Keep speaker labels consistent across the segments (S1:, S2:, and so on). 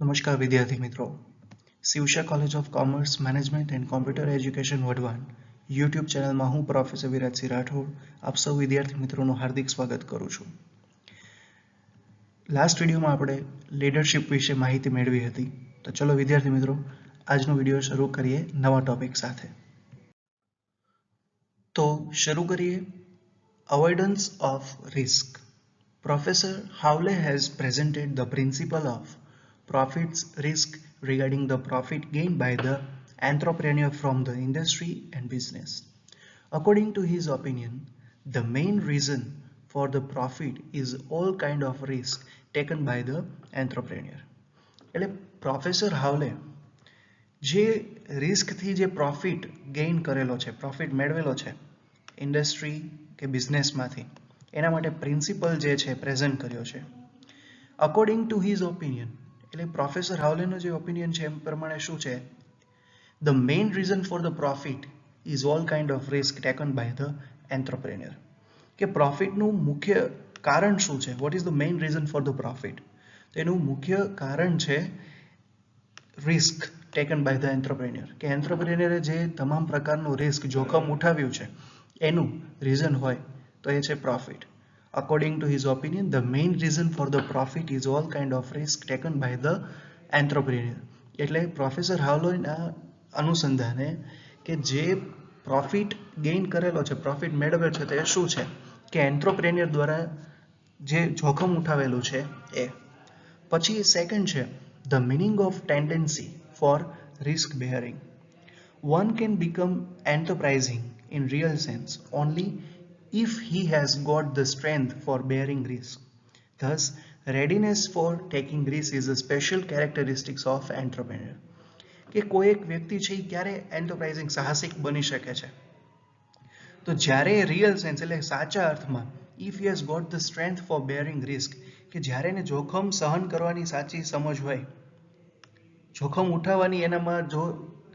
S1: નમસ્કાર વિદ્યાર્થી મિત્રો, Shivsha college of commerce management and computer education Wadhwan YouTube ચેનલમાં હું પ્રોફેસર વિરાજસિંહ રાઠોડ આપ સૌ વિદ્યાર્થી મિત્રોનું હાર્દિક સ્વાગત કરું છું. લાસ્ટ વિડીયોમાં આપણે લીડરશિપ વિશે માહિતી મેળવી હતી, તો ચલો વિદ્યાર્થી મિત્રો આજનો વિડીયો શરૂ કરીએ નવા ટોપિક સાથે. તો શરૂ કરીએ avoidance of risk. Professor Howley has presented the principle of profits risk regarding the profit gained by the entrepreneur from the industry and business. According to his opinion, the main reason for the profit is all kind of risk taken by the entrepreneur. એટલે professor હાવલે જે રિસ્કથી જે profit gain કરેલો છે, profit મેળવેલો છે industry કે બિઝનેસમાંથી, એના માટે principal જે છે પ્રેઝન્ટ કર્યો છે. અકોર્ડિંગ ટુ હિઝ ઓપિનિયન, એટલે પ્રોફેસર હાવલેનો જે ઓપિનિયન છે એ પ્રમાણે શું છે, the main reason for the profit is all kind of risk taken by the entrepreneur. કે પ્રોફિટનું મુખ્ય કારણ શું છે, what is the main reason for the profit? તો એનું મુખ્ય કારણ છે risk taken by the entrepreneur. કે એન્ટરપ્રેન્યોરે જે તમામ પ્રકારનું રિસ્ક જોખમ ઉઠાવ્યું છે એનું રીઝન હોય તો એ છે profit. According to his opinion, the main reason for the profit is all kind of risk taken by the entrepreneur. એટલે પ્રોફેસર હાવલેના અનુસંધાને કે જે પ્રોફિટ ગેઇન કરેલો છે, પ્રોફિટ મેળવેલો છે, તે શું છે કે એન્ટરપ્રેન્યોર દ્વારા જે જોખમ ઉઠાવેલું છે એ. પછી સેકન્ડ છે the meaning of tendency for risk bearing. One can become enterprising in real sense only if he has got the strength for bearing risk. Thus, readiness for taking risk is a special characteristics of entrepreneur. કે કોઈ એક વ્યક્તિ છે એ ક્યારે એન્ટરપ્રાઇઝિંગ સાહસિક બની શકે છે, તો જ્યારે રિયલ સેન્સ એટલે સાચા અર્થમાં if he has got the strength for bearing risk, કે જ્યારે એને જોખમ સહન કરવાની સાચી સમજ હોય, જોખમ ઉઠાવવાની એનામાં જો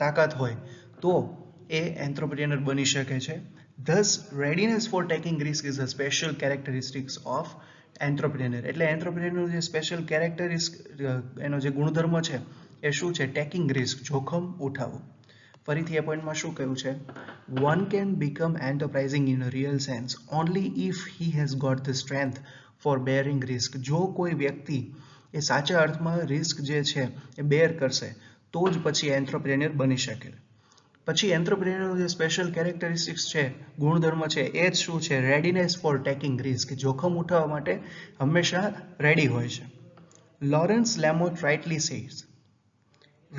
S1: તાકાત હોય તો એ એન્ટરપ્રેન્યોર બની શકે છે. Thus, readiness for taking risk is a special characteristics of entrepreneur. એટલે એન્ટરપ્રેન્યોર જે સ્પેશિયલ કેરેક્ટરિસ્ટિક એનો જે ગુણધર્મ છે એ શું છે? ટેકિંગ રિસ્ક, જોખમ ઉઠાવવું. ફરીથી એ પોઈન્ટમાં શું કહ્યું છે? One can become enterprising in a real sense only if he has got the strength for bearing risk. જો કોઈ વ્યક્તિ એ સાચા અર્થમાં રિસ્ક જે છે એ બેર કરશે તો જ પછી એન્ટરપ્રેન્યોર બની શકે. પછી એન્ટરપ્રેન્યોર જે સ્પેશિયલ કેરેક્ટરિસ્ટિક્સ છે, ગુણધર્મ છે, એ જ શું છે? રેડીનેસ ફોર ટેકિંગ રિસ્ક, જોખમ ઉઠાવવા માટે હંમેશા રેડી હોય છે. Lawrence Lamott rightly says,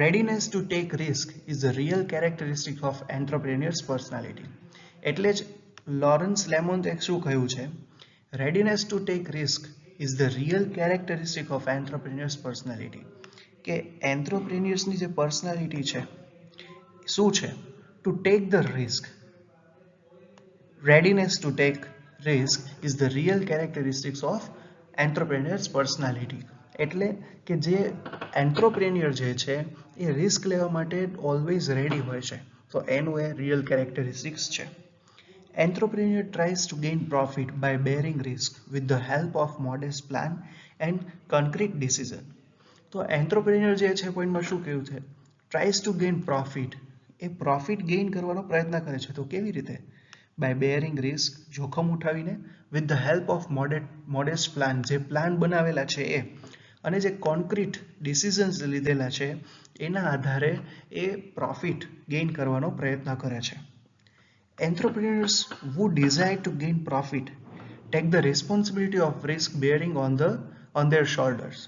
S1: readiness to take risk is the real characteristic of entrepreneur's personality. એટલે જ લોરેન્સ લેમોન્ટે શું કહ્યું છે? readiness to take risk is the real characteristic of entrepreneur's personality. કે એન્ટરપ્રેન્યોર્સની જે પર્સનાલિટી છે શું છે? To take the risk. readiness to take risk is the real characteristics of entrepreneur's personality. એટલે કે જે એન્ટરપ્રેન્યોર જે છે એ રિસ્ક લેવા માટે ઓલવેઝ રેડી હોય છે, તો એનું એ રિયલ કેરેક્ટરિસ્ટિક્સ છે. Entrepreneur tries to gain profit by bearing risk with the help of modest plan and concrete decision. તો એન્ટરપ્રેન્યોર જે છે પોઈન્ટમાં શું કહ્યું છે? ટ્રાઇઝ ટુ ગેઇન પ્રોફિટ, એ પ્રોફિટ ગેઇન કરવાનો પ્રયત્ન કરે છે. તો કેવી રીતે? બાય બેરિંગ રિસ્ક, જોખમ ઉઠાવીને, with the help of modest plan, જે પ્લાન બનાવેલા છે એ, અને જે કોન્ક્રીટ ડિસિઝન્સ લીધેલા છે એના આધારે એ પ્રોફિટ ગેઇન કરવાનો પ્રયત્ન કરે છે. Entrepreneurs who desire to gain profit take the responsibility of risk bearing on their shoulders.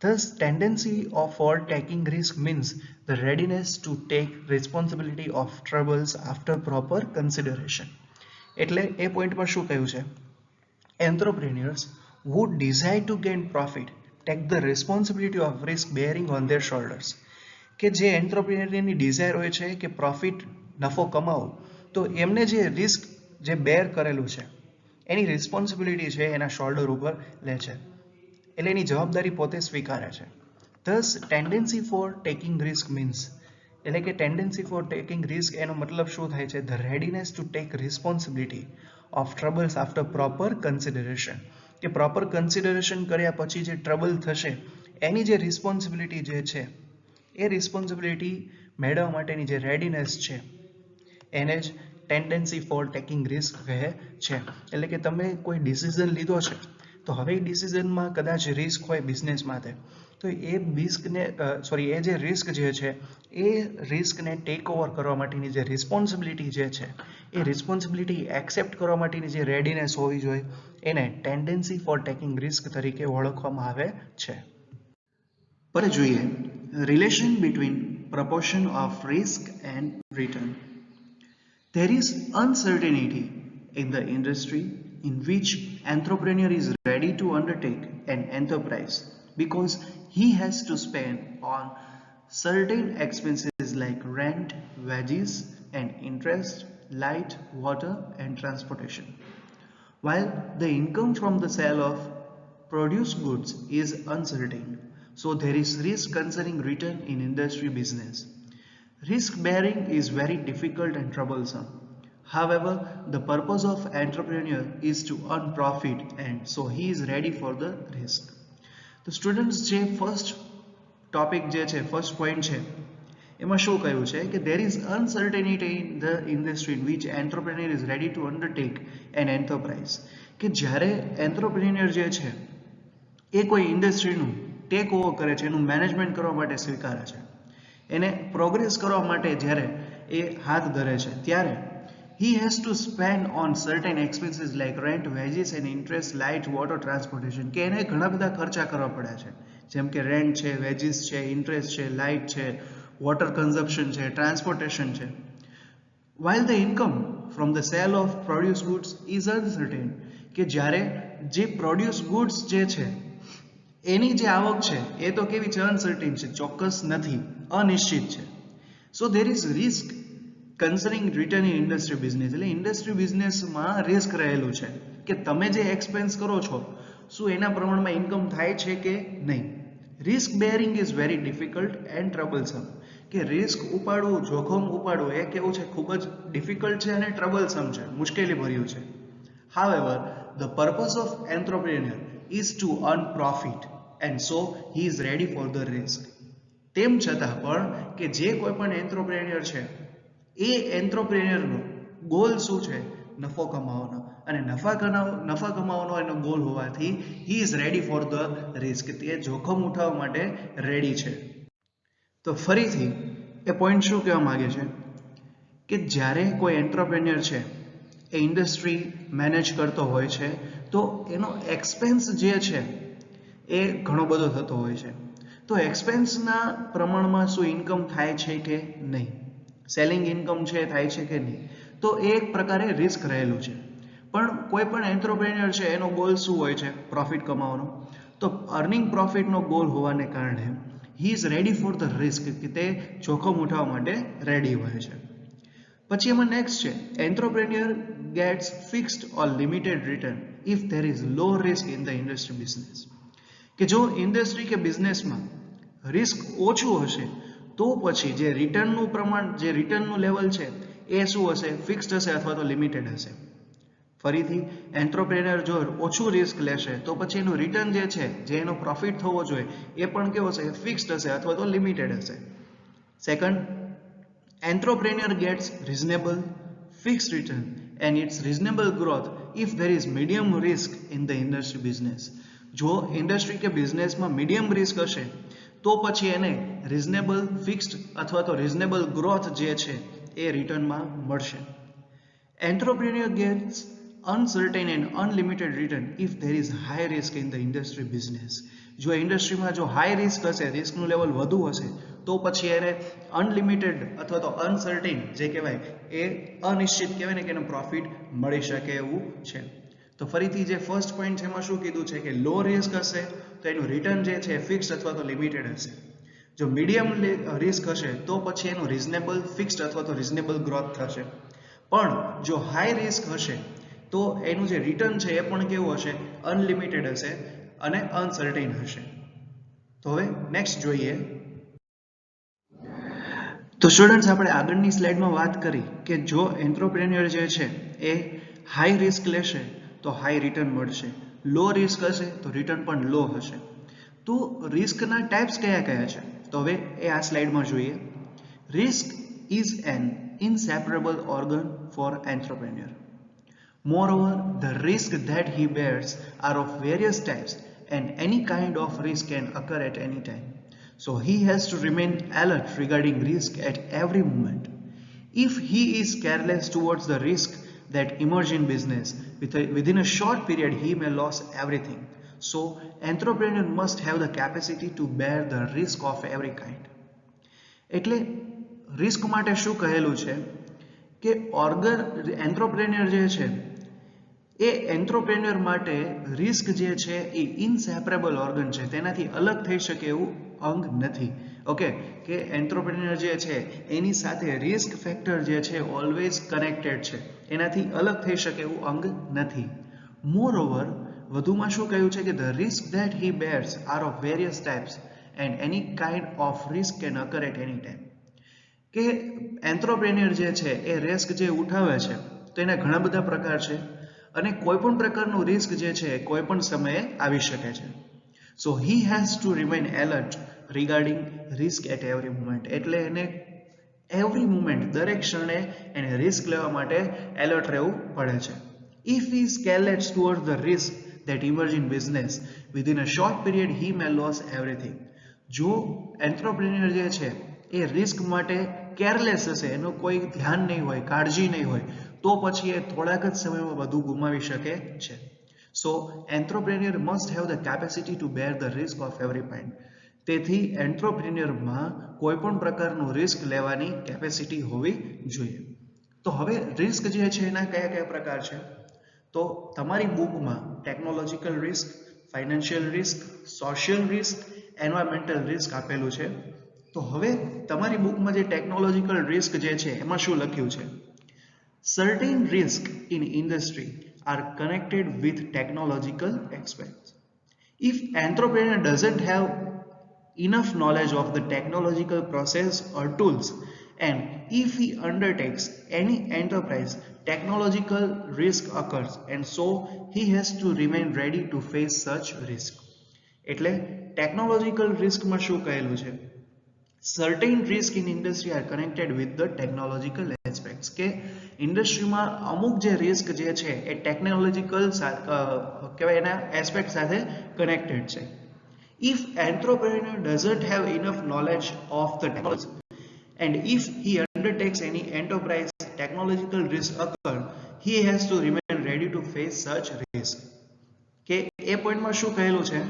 S1: Thus, tendency for taking risk means the readiness to take responsibility of troubles after proper consideration. એટલે એ પોઈન્ટમાં શું કહ્યું છે? Entrepreneurs who desire to gain profit take the responsibility of risk bearing on their shoulders. કે જે એન્ટરપ્રેન્યોરની Dzire હોય છે કે profit, નફો કમાવો, તો એમને જે રિસ્ક જે બેર કરેલું છે એની રિસ્પોન્સિબિલિટી છે એના શોલ્ડર ઉપર લે છે, એટલે એની જવાબદારી પોતે સ્વીકારે છે. Thus, tendency for taking risk means, એટલે કે ટેન્ડન્સી ફોર ટેકિંગ રિસ્ક એનો મતલબ શું થાય છે? The readiness to take responsibility of troubles after proper consideration. કે પ્રોપર કન્સિડરેશન કર્યા પછી જે ટ્રબલ થશે એની જે રિસ્પોન્સિબિલિટી જે છે એ રિસ્પોન્સિબિલિટી મેળવવા માટેની જે રેડીનેસ છે એને જ ટેન્ડન્સી ફોર ટેકિંગ રિસ્ક કહે છે. એટલે કે તમે કોઈ ડિસિઝન લીધો છે તો હવે એ ડિસિઝનમાં કદાચ રિસ્ક હોય બિઝનેસ માટે, તો એ એ જે રિસ્ક જે છે એ રિસ્કને ટેક ઓવર કરવા માટેની જે રિસ્પોન્સિબિલિટી જે છે એ રિસ્પોન્સિબિલિટી એક્સેપ્ટ કરવા માટેની જે રેડીનેસ હોવી જોઈએ એને ટેન્ડન્સી ફોર ટેકિંગ રિસ્ક તરીકે ઓળખવામાં આવે છે. પર જોઈએ relation between proportion of risk and return. There is uncertainty in the industry in which entrepreneur is ready to undertake an enterprise because he has to spend on certain expenses like rent, wages and interest, light, water and transportation. While the income from the sale of produced goods is uncertain, so there is risk concerning return in industry business. Risk bearing is very difficult and troublesome. However, the purpose of entrepreneur is to earn profit and so he is ready for the risk. The students જે first topic જે છે first point છે એમાં શું કહ્યું છે કે there is uncertainty in the industry in which entrepreneur is ready to undertake an enterprise. કે જ્યારે entrepreneur જે છે એ કોઈ ઇન્ડસ્ટ્રીનું ટેક ઓવર કરે છે, એનું મેનેજમેન્ટ કરવા માટે સ્વીકારે છે, એને પ્રોગ્રેસ કરવા માટે જ્યારે એ હાથ ધરે છે ત્યારે he has to spend on certain expenses like rent, wages and interest, light, water, transportation. કે એને ઘણા બધા ખર્ચા કરવા પડે છે, જેમ કે રેન્ટ છે, વેજીસ છે, ઇન્ટરેસ્ટ છે, લાઇટ છે, વોટર કન્ઝમ્પશન છે, ટ્રાન્સપોર્ટેશન છે. while the income from the sale of produce goods is uncertain. કે જ્યારે જે પ્રોડ્યુસ ગુડ્સ જે છે એની જે આવક છે એ તો કેવી છે, અનસર્ટેન છે, ચોક્કસ નથી, અનિશ્ચિત છે. So there is risk concerning return in industry business. એટલે ઇન્ડસ્ટ્રી બિઝનેસમાં રિસ્ક રહેલું છે કે તમે જે એક્સપેન્સ કરો છો શું એના પ્રમાણમાં ઇન્કમ થાય છે કે નહીં. Risk bearing is very difficult and troublesome. કે રિસ્ક ઉપાડવું, જોખમ ઉપાડવું એ કેવું છે, ખૂબ જ ડિફિકલ્ટ છે અને ટ્રબલસમ છે, મુશ્કેલી ભર્યું છે. However, the purpose of entrepreneur is to earn profit and so he is ready for the risk. તેમ છતાં પણ કે જે કોઈ પણ એન્ટરપ્રેન્યોર છે એ એન્ટરપ્રેન્યોરનો ગોલ શું છે, નફો કમાવાનો, અને નફા કમાવાનો એનો ગોલ હોવાથી he is ready for the risk. તે જોખમ ઉઠાવવા માટે રેડી છે. તો ફરીથી એ પોઈન્ટ શું કહેવા માંગે છે કે જ્યારે કોઈ એન્ટરપ્રેન્યોર છે એ ઇન્ડસ્ટ્રી મેનેજ કરતો હોય છે તો એનો એક્સપેન્સ જે છે એ ઘણો બધો થતો હોય છે. તો એક્સપેન્સના પ્રમાણમાં શું ઇન્કમ થાય છે કે નહીં, સેલિંગ ઇન્કમ છે થાય છે કે નહીં, તો એ એક પ્રકારે રિસ્ક રહેલું છે. પણ કોઈ પણ એન્ટરપ્રેન્યોર છે એનો ગોલ શું હોય છે, પ્રોફિટ કમાવાનો. તો અર્નિંગ પ્રોફિટનો ગોલ હોવાને કારણે he is ready for the risk, કે તે જોખમ ઉઠાવવા માટે રેડી હોય છે. પછી એમાં નેક્સ્ટ છે entrepreneur gets fixed or limited return if there is low risk in the industry business. કે જો ઇન્ડસ્ટ્રી કે બિઝનેસમાં રિસ્ક ઓછું હશે તો પછી જે રિટર્નનું પ્રમાણ, જે રિટર્નનું લેવલ છે એ શું હશે, ફિક્સ્ડ હશે અથવા તો લિમિટેડ હશે. ફરીથી એન્ટરપ્રેન્યોર જો ઓછું રિસ્ક લેશે તો પછી એનું રિટર્ન જે છે, જે એનો પ્રોફિટ થવો જોઈએ એ પણ કેવો હશે, ફિક્સ્ડ હશે અથવા તો લિમિટેડ હશે. Second, entrepreneur gets reasonable fixed return and its reasonable growth if there is medium risk in the industry business. જો ઇન્ડસ્ટ્રી કે બિઝનેસમાં મીડિયમ રિસ્ક હશે તો પછી એને રિઝનેબલ ફિક્સ્ડ અથવા તો રિઝનેબલ ગ્રોથ જે છે એ રિટર્નમાં મળશે. Entrepreneur gets uncertain and unlimited return if there is high risk in the industry business. જો ઇન્ડસ્ટ્રીમાં જો હાઈ રિસ્ક હશે, રિસ્કનું લેવલ વધુ હશે તો પછી એને અનલિમિટેડ અથવા તો અનસર્ટેન જે કહેવાય એ અનિશ્ચિત કહેવાય ને કે એનો પ્રોફિટ મળી શકે એવું છે. તો ફરીથી જે ફર્સ્ટ પોઈન્ટ છે એમાં શું કીધું છે કે લો રિસ્ક હશે તો એનું રિટર્ન જે છે ફિક્સ્ડ અથવા તો લિમિટેડ હશે. જો મીડિયમ રિસ્ક હશે તો પછી એનું રિઝનેબલ ફિક્સ્ડ અથવા તો રિઝનેબલ ગ્રોથ થશે. પણ જો હાઈ રિસ્ક હશે તો એનું જે રિટર્ન છે એ પણ કેવું હશે, અનલિમિટેડ હશે અને અનસર્ટેન હશે. તો હવે નેક્સ્ટ જોઈએ. તો સ્ટુડન્ટ્સ આપણે આગળની સ્લાઇડમાં વાત કરી કે જો એન્ટરપ્રેન્યોર જે છે એ હાઈ રિસ્ક લેશે તો હાઈ રિટર્ન મળશે, લો રિસ્ક હશે તો રિટર્ન પણ લો હશે. તો રિસ્કના ટાઈપ્સ કયા કયા છે તો હવે એ આ સ્લાઇડમાં જોઈએ. Risk is an inseparable organ for entrepreneur. Moreover, the risk that he bears are of various types and any kind of risk can occur at any time. So he has to remain alert regarding risk at every moment. If he is careless towards the risk that emerge in business, within a short period he may lose everything. So entrepreneur must have the capacity to bear the risk of every kind. એટલે risk માટે શું કહેલું છે કે entrepreneur જે છે એ એન્ટ્રપ્રેન્યોર માટે risk જે છે એ ઇનસેપરેબલ ઓર્ગન છે, તેનાથી અલગ થઈ શકે એવું અંગ નથી. ઓકે, કે એન્ટ્રપ્રેન્યોર જે છે એની સાથે રિસ્ક ફેક્ટર જે છે ઓલવેઝ કનેક્ટેડ છે, એનાથી અલગ થઈ શકે એવું અંગ નથી. મોરઓવર, વધુમાં શું કહ્યું છે કે the risk that he bears are of various types and any kind of risk can occur at any time. કે એન્ટ્રપ્રેન્યોર જે છે એ રિસ્ક જે ઉઠાવે છે તો એના ઘણા બધા પ્રકાર છે અને કોઈ પણ પ્રકારનું રિસ્ક જે છે કોઈ પણ સમયે આવી શકે છે. So he has to remain alert regarding risk at every moment. એટલે એને એવરી મુમેન્ટ, દરેક ક્ષણે એને રિસ્ક લેવા માટે એલર્ટ રહેવું પડે છે. If he is careless toward the risk that emerge in business, within a short period he may lose everything. જો એન્ટ્રપ્રેન્યોર જે છે એ રિસ્ક માટે કેરલેસ હશે, એનું કોઈ ધ્યાન નહીં હોય, કાળજી નહીં હોય, તો પછી એ થોડાક જ સમયમાં બધું ગુમાવી શકે છે. So entrepreneur must have the capacity to bear the risk of every kind. તેથી એન્ટ્રપ્રેન્યોરમાં કોઈ પણ પ્રકારનું રિસ્ક લેવાની કેપેસિટી હોવી જોઈએ. તો હવે રિસ્ક જે છે એના કયા કયા પ્રકાર છે તો તમારી બુકમાં technological risk, financial risk, social risk, environmental risk આપેલું છે. તો હવે તમારી બુકમાં જે ટેકનોલોજીકલ રિસ્ક જે છે એમાં શું લખ્યું છે? Certain risks in industry are connected with technological aspects. If entrepreneur doesn't have enough knowledge of the technological process or tools, and if he undertakes any enterprise, technological risk occurs, and so he has to remain ready to face such risk. એટલે technological રિસ્કમાં શું કહેલું છે? Certain risks in industry are connected with the technological aspects. કે ઇન્ડસ્ટ્રીમાં અમુક જે risk જે છે એ ટેકનોલોજીકલ કહેવાય એના એસ્પેક્ટ સાથે કનેક્ટેડ છે. If entrepreneur doesn't have enough knowledge of the technology, and if he undertakes any enterprise, technological risk occur, he has to remain ready to face such risk. કે એ પોઈન્ટમાં શું કહેલું છે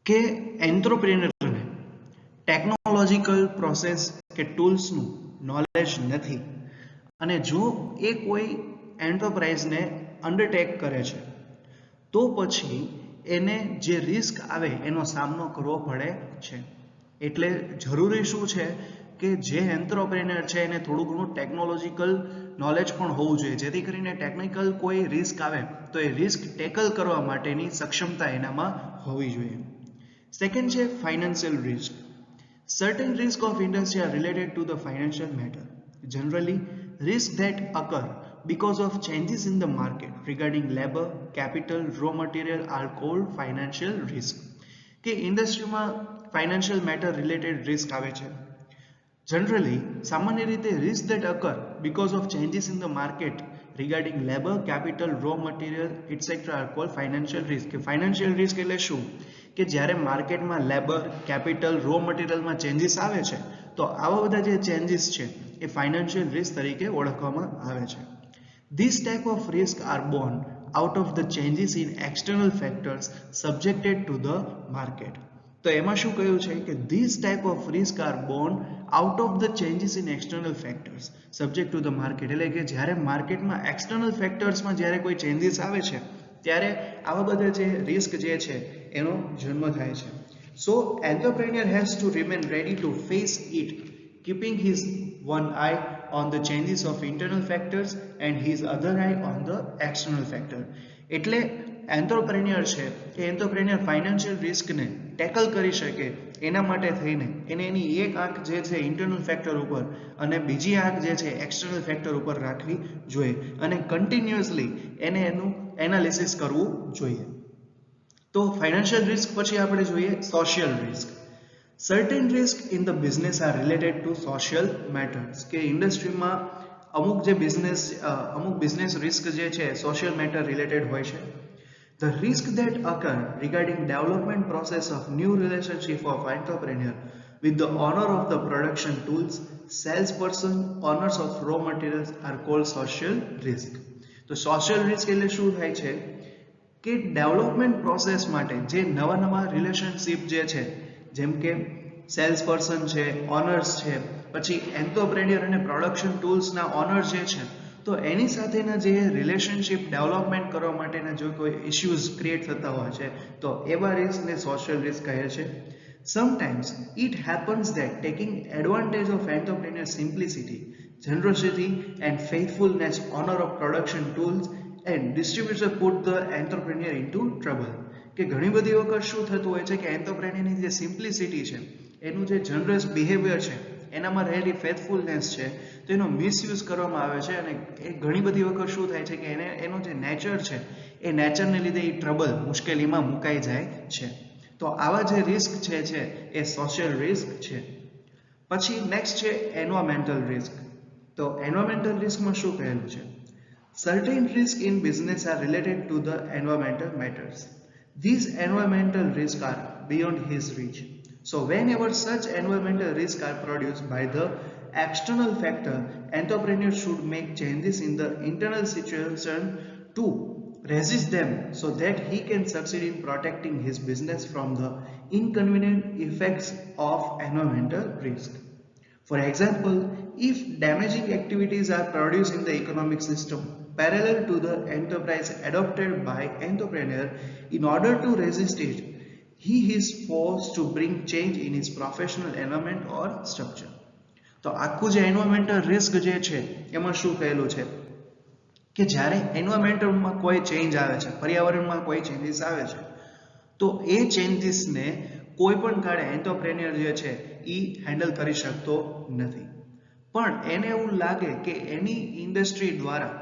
S1: કે એન્ટ્રપ્રેન્યોરને ટેકનોલોજીકલ પ્રોસેસ કે ટૂલ્સનું knowledge નથી, અને જો એ કોઈ એન્ટરપ્રાઇઝને અંડરટેક કરે છે તો પછી એને જે રિસ્ક આવે એનો સામનો કરવો પડે છે. એટલે જરૂરી શું છે કે જે એન્ટરપ્રેન્યોર છે એને થોડું ઘણું ટેકનોલોજીકલ નોલેજ પણ હોવું જોઈએ, જેથી કરીને ટેકનિકલ કોઈ રિસ્ક આવે તો એ રિસ્ક ટેકલ કરવા માટેની સક્ષમતા એનામાં હોવી જોઈએ. સેકન્ડ છે financial risk. Certain risks of industry are related to the financial matter. Generally, risks that occur because of changes in the market regarding labor, capital, raw material are called financial risk. કે ઇન્ડસ્ટ્રીમાં financial matter related risk આવે છે. Generally, સામાન્ય રીતે risk that occur because of changes in the market regarding labor, capital, raw material, etc. are called financial risk. કે financial risk એટલે શું? કે જ્યારે માર્કેટમાં લેબર, કેપિટલ, રો મટીરિયલમાં ચેન્જીસ આવે છે તો આવા બધા જે ચેન્જીસ છે એ ફાઇનાન્શિયલ રિસ્ક તરીકે ઓળખવામાં આવે છે. These type of risk are born out of the changes in external factors subjected to the market. તો એમાં શું કહ્યું છે કે these type of risk are born out of the changes in external factors subject to the market. એટલે કે જ્યારે માર્કેટમાં એક્સટર્નલ ફેક્ટર્સમાં જ્યારે કોઈ ચેન્જીસ આવે છે ત્યારે આવા બધા જે રિસ્ક જે છે એનો જન્મ થાય છે. So entrepreneur has to remain ready to face it, keeping his one eye on the changes of internal factors and his other eye on the external factor. એટલે એન્ટરપ્રેન્યોર છે એ એન્ટરપ્રેન્યોર ફાઇનાન્શિયલ રિસ્કને ટેકલ કરી શકે એના માટે થઈને એને એની એક આંખ જે છે ઇન્ટરનલ ફેક્ટર ઉપર અને બીજી આંખ જે છે એક્સટર્નલ ફેક્ટર ઉપર રાખવી જોઈએ અને કન્ટિન્યુઅસલી એને એનું એનાલિસિસ કરવું જોઈએ. તો ફાઇનાન્શિયલ રિસ્ક પછી આપણે જોઈએ social risk. Certain risk in the business R related to social matters, કે ઇન્ડસ્ટ્રીમાં અમુક બિઝનેસ રિસ્ક જે છે સોશિયલ મેટર રિલેટેડ હોય છે. The risk that occur regarding development process of new relationship of entrepreneur with the owner of the production tools, salesperson, owners of raw materials are called social risk. તો social risk એટલે શું થાય છે કે development process માટે જે નવા relationship જે છે, જેમ કે સેલ્સ પર્સન છે, ઓનર્સ છે, પછી એન્ટરપ્રેન્યોર અને પ્રોડક્શન ટૂલ્સના ઓનર જે છે, તો એની સાથેના જે રિલેશનશિપ ડેવલપમેન્ટ કરવા માટેના જો કોઈ ઇશ્યુઝ ક્રિએટ થતા હોય છે તો એવા રિસ્કને સોશિયલ રિસ્ક કહે છે. Sometimes it happens that taking advantage of entrepreneur's simplicity, generosity and faithfulness, honor of production tools and distributor put the entrepreneur into trouble. કે ઘણી બધી વખત શું થતું હોય છે કે એન્ટરપ્રેન્યોરની જે સિમ્પ્લિસિટી છે, એનું જે જનરસ બિહેવિયર છે, એનામાં રહેલી ફેથફુલનેસ છે, તો એનો મિસયુઝ કરવામાં આવે છે અને એ ઘણી બધી વખત શું થાય છે કે એનો જે નેચર છે એ નેચરને લીધે એ ટ્રબલ મુશ્કેલીમાં મુકાઈ જાય છે. તો આવા જે રિસ્ક છે એ સોશિયલ રિસ્ક છે. પછી નેક્સ્ટ છે એન્વાયરમેન્ટલ રિસ્ક. તો એન્વાયરમેન્ટલ રિસ્કમાં શું કહેલું છે? Certain risks in business are related to the environmental matters. These environmental risks are beyond his reach. So whenever such environmental risks are produced by the external factor, entrepreneur should make changes in the internal situation to resist them so that he can succeed in protecting his business from the inconvenient effects of environmental risk. For example, if damaging activities are produced in the economic system parallel to the enterprise adopted by entrepreneur, in order to resist it, he is forced to bring change in his professional environment or structure. તો આખું જે environmental risk જે છે એમાં શું કહેલું છે કે જ્યારે એન્વાયરમેન્ટલમાં કોઈ ચેન્જ આવે છે, પર્યાવરણમાં કોઈ ચેન્જીસ આવે છે, તો એ ચેન્જીસને કોઈ પણ કાળે એન્ટરપ્રેન્યોર જે છે એ હેન્ડલ કરી શકતો નથી. પણ એને એવું લાગે કે એની ઇન્ડસ્ટ્રી દ્વારા,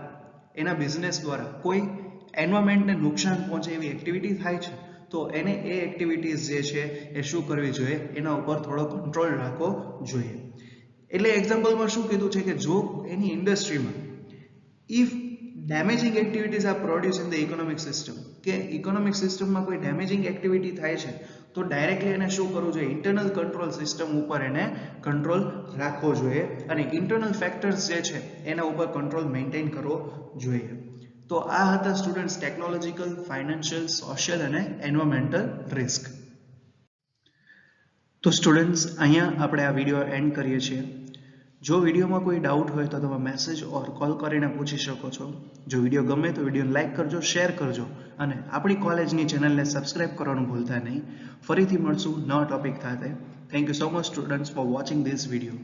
S1: એના બિઝનેસ દ્વારા કોઈ એન્વાયરમેન્ટને નુકસાન પહોંચે એવી એક્ટિવિટી થાય છે, તો એને એ એક્ટિવિટીઝ જે છે એ શું કરવી જોઈએ, એના ઉપર થોડો કંટ્રોલ રાખવો જોઈએ. એટલે એક્ઝામ્પલમાં શું કીધું છે કે જો એની ઇન્ડસ્ટ્રીમાં if damaging activities are produce in the economic system, કે ઇકોનોમિક સિસ્ટમમાં કોઈ ડેમેજિંગ એક્ટિવિટી થાય છે, તો ડાયરેક્ટલી એને શું કરવું જોઈએ, ઇન્ટરનલ કંટ્રોલ સિસ્ટમ ઉપર એને કંટ્રોલ રાખવો જોઈએ અને ઇન્ટરનલ ફેક્ટર્સ જે છે એના ઉપર કંટ્રોલ મેન્ટેન કરવો જોઈએ. તો આ હતા સ્ટુડન્ટ્સ ટેકનોલોજીકલ, ફાઇનાન્શિયલ, સોશિયલ અને એન્વાયરમેન્ટલ રિસ્ક. તો સ્ટુડન્ટ્સ અહીંયા આપણે આ વિડીયો એન્ડ કરીએ છીએ. જો વિડીયોમાં કોઈ ડાઉટ હોય તો તમે મેસેજ ઓર કોલ કરીને પૂછી શકો છો. જો વિડીયો ગમે તો વિડીયોને લાઇક કરજો, શેર કરજો અને આપણી કોલેજની ચેનલને સબસ્ક્રાઇબ કરવાનું ભૂલતા નહીં. ફરીથી મળશું નવા ટોપિક સાથે. Thank you so much students for watching this video.